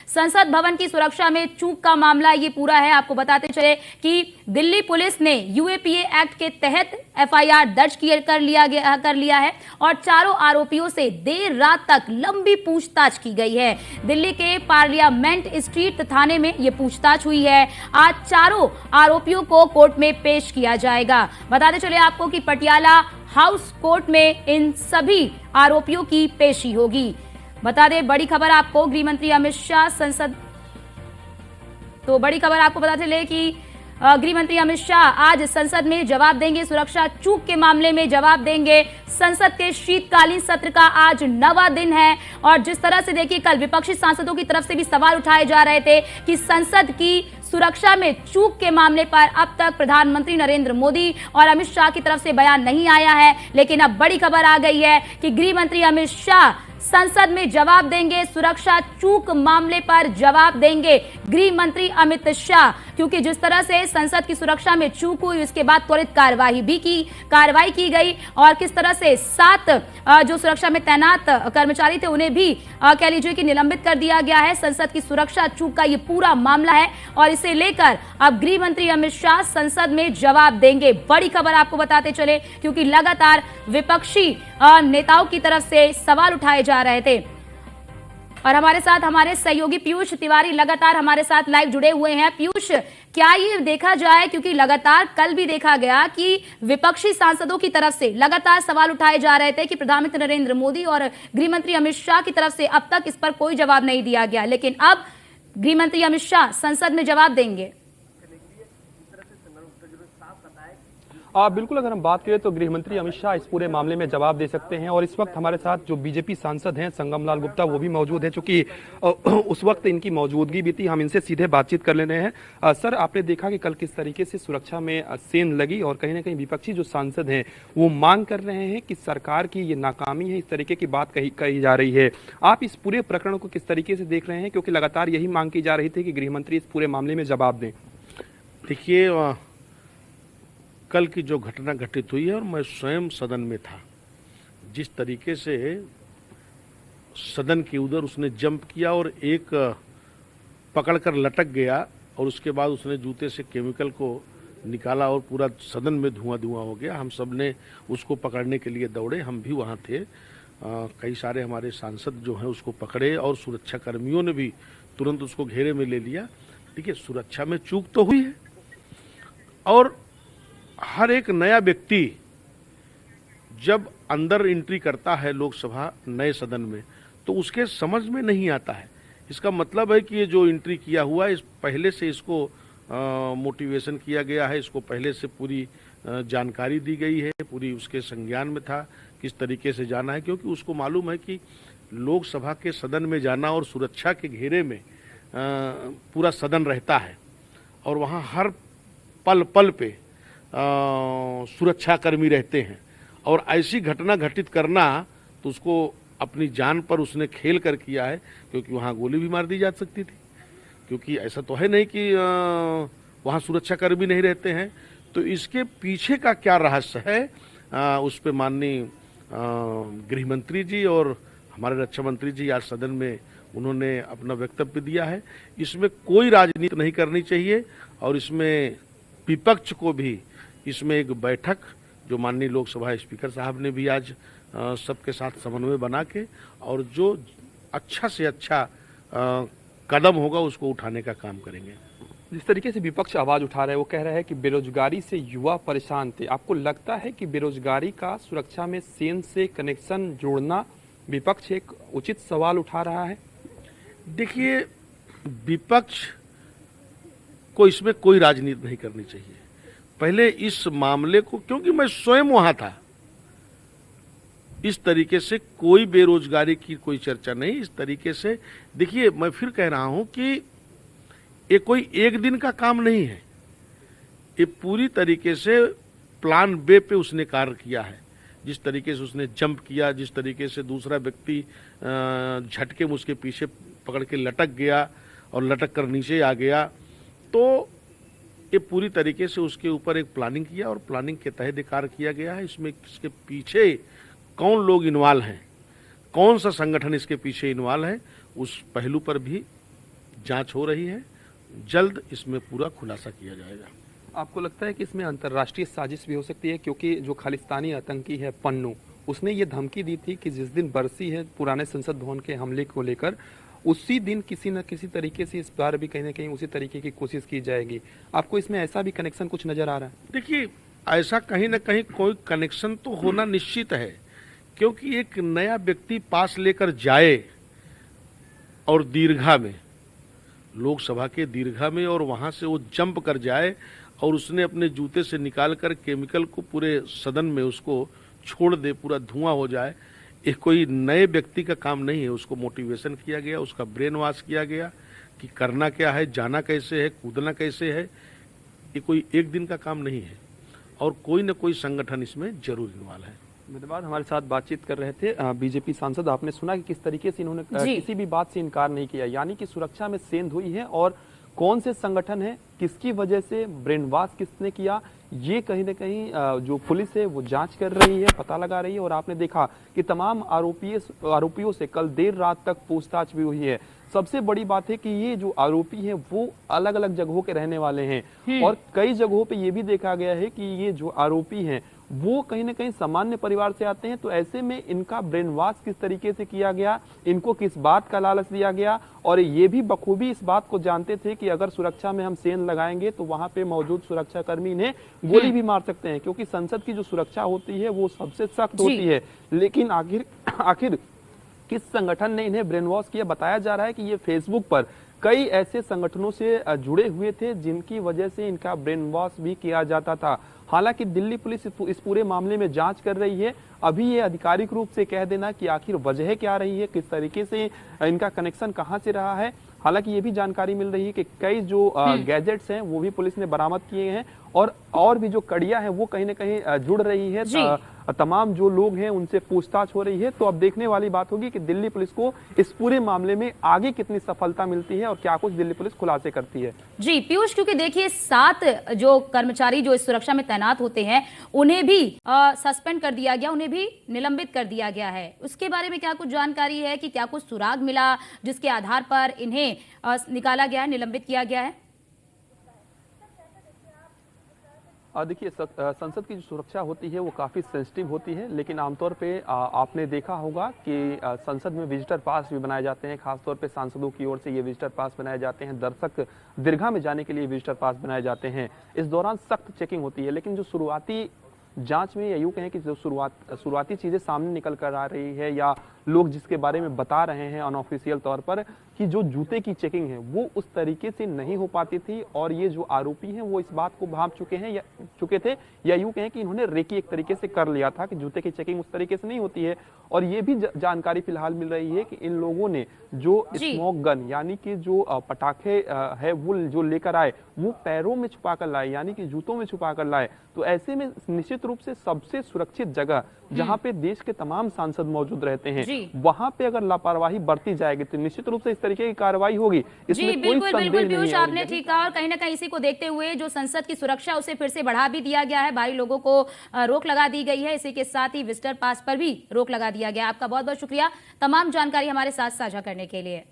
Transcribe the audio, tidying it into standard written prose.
संसद भवन की सुरक्षा में चूक का मामला ये पूरा है। आपको बताते चले कि दिल्ली पुलिस ने यूएपीए एक्ट के तहत एफआईआर दर्ज कर लिया है और चारों आरोपियों से देर रात तक लंबी पूछताछ की गई है। दिल्ली के पार्लियामेंट स्ट्रीट थाने में यह पूछताछ हुई है। आज चारों आरोपियों को कोर्ट में पेश किया जाएगा। बताते चले आपको कि पटियाला हाउस कोर्ट में इन सभी आरोपियों की पेशी होगी। बता दें बड़ी खबर आपको, गृह मंत्री अमित शाह संसद बड़ी खबर आपको बता चले कि गृह मंत्री अमित शाह आज संसद में जवाब देंगे। सुरक्षा चूक के मामले में जवाब देंगे। संसद के शीतकालीन सत्र का आज 9वां दिन है और जिस तरह से देखिए कल विपक्षी सांसदों की तरफ से भी सवाल उठाए जा रहे थे कि संसद की सुरक्षा में चूक के मामले पर अब तक प्रधानमंत्री नरेंद्र मोदी और अमित शाह की तरफ से बयान नहीं आया है, लेकिन अब बड़ी खबर आ गई है कि गृह मंत्री अमित शाह संसद में जवाब देंगे। सुरक्षा चूक मामले पर जवाब देंगे गृह मंत्री अमित शाह, क्योंकि जिस तरह से संसद की सुरक्षा में चूक हुई उसके बाद त्वरित कार्रवाई की गई और किस तरह से 7 जो सुरक्षा में तैनात कर्मचारी थे उन्हें भी कह लीजिए कि निलंबित कर दिया गया है। संसद की सुरक्षा चूक का ये पूरा मामला है और इसे लेकर अब गृह मंत्री अमित शाह संसद में जवाब देंगे। बड़ी खबर आपको बताते चले, क्योंकि लगातार विपक्षी नेताओं की तरफ से सवाल उठाए जा रहे थे और हमारे साथ हमारे सहयोगी पीयूष तिवारी लगातार हमारे साथ लाइव जुड़े हुए हैं। पीयूष, क्या ये देखा जाए, क्योंकि लगातार कल भी देखा गया कि विपक्षी सांसदों की तरफ से लगातार सवाल उठाए जा रहे थे कि प्रधानमंत्री नरेंद्र मोदी और गृह मंत्री अमित शाह की तरफ से अब तक इस पर कोई जवाब नहीं दिया गया, लेकिन अब गृह मंत्री अमित शाह संसद में जवाब देंगे। बिल्कुल, अगर हम बात करें तो गृह मंत्री अमित शाह इस पूरे मामले में जवाब दे सकते हैं और इस वक्त हमारे साथ जो बीजेपी सांसद हैं संगम लाल गुप्ता वो भी मौजूद हैं, चूंकि उस वक्त इनकी मौजूदगी भी थी। हम इनसे सीधे बातचीत कर ले रहे हैं। सर, आपने देखा कि कल किस तरीके से सुरक्षा में सेंध लगी और कहीं ना कहीं विपक्षी जो सांसद हैं वो मांग कर रहे हैं कि सरकार की ये नाकामी है, इस तरीके की बात कही जा रही है। आप इस पूरे प्रकरण को किस तरीके से देख रहे हैं, क्योंकि लगातार यही मांग की जा रही थी कि गृह मंत्री इस पूरे मामले में जवाब दें। देखिए, कल की जो घटना घटित हुई है और मैं स्वयं सदन में था, जिस तरीके से सदन के उधर उसने जंप किया और एक पकड़कर लटक गया और उसके बाद उसने जूते से केमिकल को निकाला और पूरा सदन में धुआं हो गया। हम सब ने उसको पकड़ने के लिए दौड़े, हम भी वहाँ थे। कई सारे हमारे सांसद जो हैं उसको पकड़े और सुरक्षा कर्मियों ने भी तुरंत उसको घेरे में ले लिया। देखिए, सुरक्षा में चूक तो हुई है और हर एक नया व्यक्ति जब अंदर एंट्री करता है लोकसभा नए सदन में तो उसके समझ में नहीं आता है। इसका मतलब है कि ये जो एंट्री किया हुआ है, इस पहले से इसको मोटिवेशन किया गया है, इसको पहले से पूरी जानकारी दी गई है, पूरी उसके संज्ञान में था किस तरीके से जाना है, क्योंकि उसको मालूम है कि लोकसभा के सदन में जाना और सुरक्षा के घेरे में पूरा सदन रहता है और वहाँ हर पल पल पे सुरक्षाकर्मी रहते हैं और ऐसी घटना घटित करना तो उसको अपनी जान पर उसने खेल कर किया है, क्योंकि वहाँ गोली भी मार दी जा सकती थी, क्योंकि ऐसा तो है नहीं कि वहाँ सुरक्षाकर्मी नहीं रहते हैं। तो इसके पीछे का क्या रहस्य है, उस पर माननीय गृह मंत्री जी और हमारे रक्षा मंत्री जी आज सदन में उन्होंने अपना वक्तव्य दिया है। इसमें कोई राजनीति नहीं करनी चाहिए और इसमें विपक्ष को भी इसमें एक बैठक जो माननीय लोकसभा स्पीकर साहब ने भी आज सबके साथ समन्वय बना के और जो अच्छा से अच्छा कदम होगा उसको उठाने का काम करेंगे। जिस तरीके से विपक्ष आवाज उठा रहा है वो कह रहा है कि बेरोजगारी से युवा परेशान थे। आपको लगता है कि बेरोजगारी का सुरक्षा में सेंध से कनेक्शन जोड़ना विपक्ष एक उचित सवाल उठा रहा है? देखिए, विपक्ष को इसमें कोई राजनीति नहीं करनी चाहिए। पहले इस मामले को, क्योंकि मैं स्वयं वहां था, इस तरीके से कोई बेरोजगारी की कोई चर्चा नहीं। इस तरीके से देखिए, मैं फिर कह रहा हूं कि ये कोई एक दिन का काम नहीं है, ये पूरी तरीके से प्लान बे पे उसने कार्य किया है। जिस तरीके से उसने जंप किया, जिस तरीके से दूसरा व्यक्ति झटके में उसके पीछे पकड़ के लटक गया और लटक कर नीचे आ गया, तो ये पूरी तरीके से उसके ऊपर एक प्लानिंग किया और प्लानिंग के तहत कार्य किया गया है। इसमें इसके पीछे कौन लोग इन्वॉल्व हैं, कौन सा संगठन इसके पीछे इन्वॉल्व है, उस पहलू पर भी जांच हो रही है, जल्द इसमें पूरा खुलासा किया जाएगा। आपको लगता है कि इसमें अंतर्राष्ट्रीय साजिश भी हो सकती है, क्योंकि जो खालिस्तानी आतंकी है पन्नू, उसने ये धमकी दी थी कि जिस दिन बरसी है पुराने संसद भवन के हमले को लेकर, उसी दिन किसी न किसी तरीके से इस बार भी कहीं ना कहीं उसी तरीके की कोशिश की जाएगी। आपको इसमें ऐसा भी कनेक्शन कुछ नजर आ रहा है? देखिए, ऐसा कहीं ना कहीं कोई कनेक्शन तो होना निश्चित है, क्योंकि एक नया व्यक्ति पास लेकर जाए और दीर्घा में, लोकसभा के दीर्घा में, और वहां से वो जंप कर जाए और उसने अपने जूते से निकाल कर केमिकल को पूरे सदन में उसको छोड़ दे, पूरा धुआं हो जाए, ये कोई नए व्यक्ति का काम नहीं है। उसको मोटिवेशन किया गया, उसका ब्रेन वॉश किया गया कि करना क्या है, जाना कैसे है, कूदना कैसे है। ये कोई एक दिन का काम नहीं है और कोई न कोई संगठन इसमें जरूर इन्वॉल्व है। धन्यवाद। हमारे साथ बातचीत कर रहे थे बीजेपी सांसद। आपने सुना कि किस तरीके से इन्होंने किसी भी बात से इनकार नहीं किया, यानी कि सुरक्षा में सेंध हुई है और कौन से संगठन है, किसकी वजह से, ब्रेन वॉश किसने किया, ये कहीं ना कहीं जो पुलिस है वो जांच कर रही है, पता लगा रही है। और आपने देखा कि तमाम आरोपियों से कल देर रात तक पूछताछ भी हुई है। सबसे बड़ी बात है कि ये जो आरोपी हैं वो अलग अलग जगहों के रहने वाले हैं और कई जगहों पे ये भी देखा गया है कि ये जो आरोपी हैं वो कहीं ना कहीं सामान्य परिवार से आते हैं। तो ऐसे में इनका ब्रेन वॉश किस तरीके से किया गया, इनको किस बात का लालच दिया गया, और ये भी बखूबी इस बात को जानते थे कि अगर सुरक्षा में हम सेंध लगाएंगे तो वहां पे मौजूद सुरक्षाकर्मी इन्हें गोली भी मार सकते हैं, क्योंकि संसद की जो सुरक्षा होती है वो सबसे सख्त होती है। लेकिन आखिर किस संगठन ने इन्हें ब्रेन वॉश किया? बताया जा रहा है कि ये फेसबुक पर कई ऐसे संगठनों से जुड़े हुए थे जिनकी वजह से इनका ब्रेन वॉश भी किया जाता था। हालांकि दिल्ली पुलिस इस पूरे मामले में जांच कर रही है। अभी ये आधिकारिक रूप से कह देना कि आखिर वजह क्या रही है, किस तरीके से इनका कनेक्शन कहां से रहा है। हालांकि ये भी जानकारी मिल रही है कि कई जो गैजेट्स हैं वो भी पुलिस ने बरामद किए हैं और भी जो कड़ियां हैं वो कहीं ना कहीं जुड़ रही है। तमाम जो लोग हैं उनसे पूछताछ हो रही है। तो अब देखने वाली बात होगी कि दिल्ली पुलिस को इस पूरे मामले में आगे कितनी सफलता मिलती है और क्या कुछ दिल्ली पुलिस खुलासे करती है। जी पीयूष, क्योंकि देखिए 7 जो कर्मचारी जो इस सुरक्षा में तैनात होते हैं उन्हें भी सस्पेंड कर दिया गया, उन्हें भी निलंबित कर दिया गया है। उसके बारे में क्या कुछ जानकारी है कि क्या कुछ सुराग मिला जिसके आधार पर इन्हें निकाला गया है, निलंबित किया गया है? देखिए, संसद की जो सुरक्षा होती है वो काफ़ी सेंसिटिव होती है, लेकिन आमतौर पे आपने देखा होगा कि संसद में विजिटर पास भी बनाए जाते हैं। खासतौर पे सांसदों की ओर से ये विजिटर पास बनाए जाते हैं। दर्शक दीर्घा में जाने के लिए विजिटर पास बनाए जाते हैं। इस दौरान सख्त चेकिंग होती है, लेकिन जो शुरुआती जांच में या यूं कहें कि जो शुरुआती चीजें सामने निकल कर आ रही है या लोग जिसके बारे में बता रहे हैं अनऑफिशियल तौर पर कि जो जूते की चेकिंग है वो उस तरीके से नहीं हो पाती थी, और ये जो आरोपी हैं वो इस बात को भांप चुके थे या यूं कहें कि इन्होंने रेकी एक तरीके से कर लिया था कि जूते की चेकिंग उस तरीके से नहीं होती है। और ये भी जानकारी फिलहाल मिल रही है कि इन लोगों ने जो स्मोक गन यानी कि जो पटाखे है वो जो लेकर आए वो पैरों में छुपा कर लाए, यानी कि जूतों में छुपा कर लाए। तो ऐसे में निश्चित रूप से सबसे सुरक्षित जगह जहां पे देश के तमाम सांसद मौजूद रहते हैं वहां पे अगर लापरवाही बरती जाएगी तो निश्चित रूप से इस तरीके की कार्रवाई होगी। इसमें कोई संदेह नहीं है। पीयूष, आपने ठीक कहा, और कहीं ना कहीं इसी को देखते हुए जो संसद की सुरक्षा उसे फिर से बढ़ा भी दिया गया है। बाहरी लोगों को रोक लगा दी गई है। इसी के साथ ही विजिटर पास पर भी रोक लगा दिया गया। आपका बहुत बहुत शुक्रिया तमाम जानकारी हमारे साथ साझा करने के लिए।